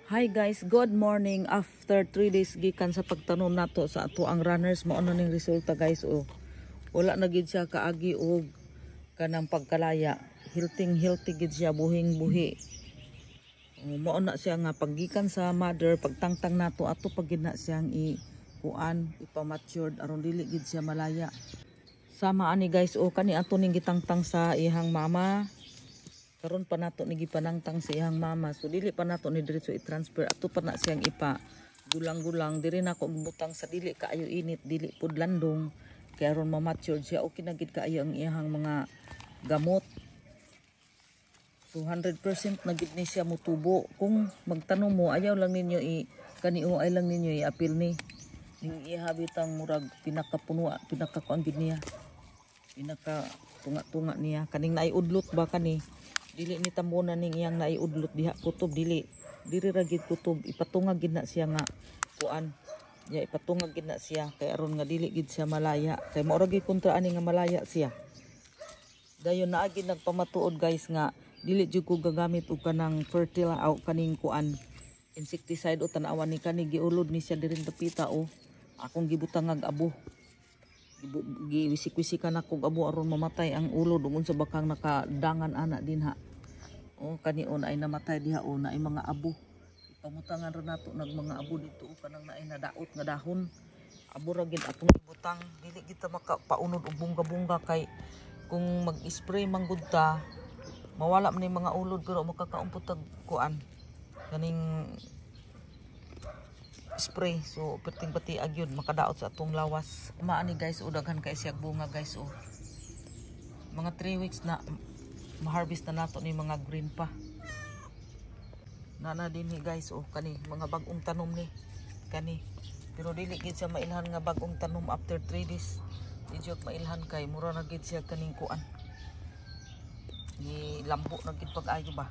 Hi guys, good morning. After 3 days gikan sa pagtanom nato sa ato ang runners, mao na ning resulta guys. Wala na gid siya kaagi og kanang pagkalaya. Healthy gid siya, buhing buhi. Mao na siya nga paggikan sa mother, pagtangtang nato ato pag gid na siyang ipamatured aron dili gid siya malaya. Sama ani guys, kani ato ning gitangtang sa ihang mama. Karon pa nato ni gipanangtang sa iyang mama, so dili pa nato ni diretso i-transfer, ato pa na siyang ipa gulang-gulang. Diri nako butang sa dili kaayo init, dili pud landong, kaya aron ma-mature siya. Okay na gid kaayo ang iyang mga gamot, so 100% na gid ni siya mutubo. Kung magtanong mo, ayaw lang ninyo ay lang ninyo i-apil ni ning ihabitang murag pinakapuno, pinakakuan gid niya, pinaka tunga niya kaning naiudlot ba kani. Dili ni tambunan ning iyang naiudlot diha kutob, dili ra gid kutob, ipatungag gid na siya nga kuan. Ya ipatungag gid na siya kay aron nga dili gid siya malaya, kay mao ra gid kontra ani nga malaya siya. Dayon naa gid nagpamatuod guys nga dili jud ko gagamit og kanang fertile kaning kuan insecticide o tanawan ni kani giulod ni siya diri dapita akong gibutang ag abo. Giwisik-wisikan ako abo aron mamatay ang ulod unsa bakang nakadangan ana dinha. Kanion ay namatay diha na ay mga abo. Ipamutangan ra nato nag mga abo dito kanang naay nadaot nga dahon. Abo ra gid atong ibutang, dili kita makapaunod og bunga-bunga kay kung mag-spray manggod ta mawala man ni mga ulod pero makakaumpot og kuan kaning spray. So perting pati agyod makadaot sa atong lawas. Maani guys, daghan kay siya bunga guys. Mga 3 weeks na ma-harvest na nato ni mga green pa. Nana dinhi guys, kani mga bag-ong tanom ni kani. Pero dili gid siya mailhan nga bag-ong tanom after 3 days. Di jud mailhan kay mura na gid siya kaning kuan. Ni lambo na gid pag-ayo ba.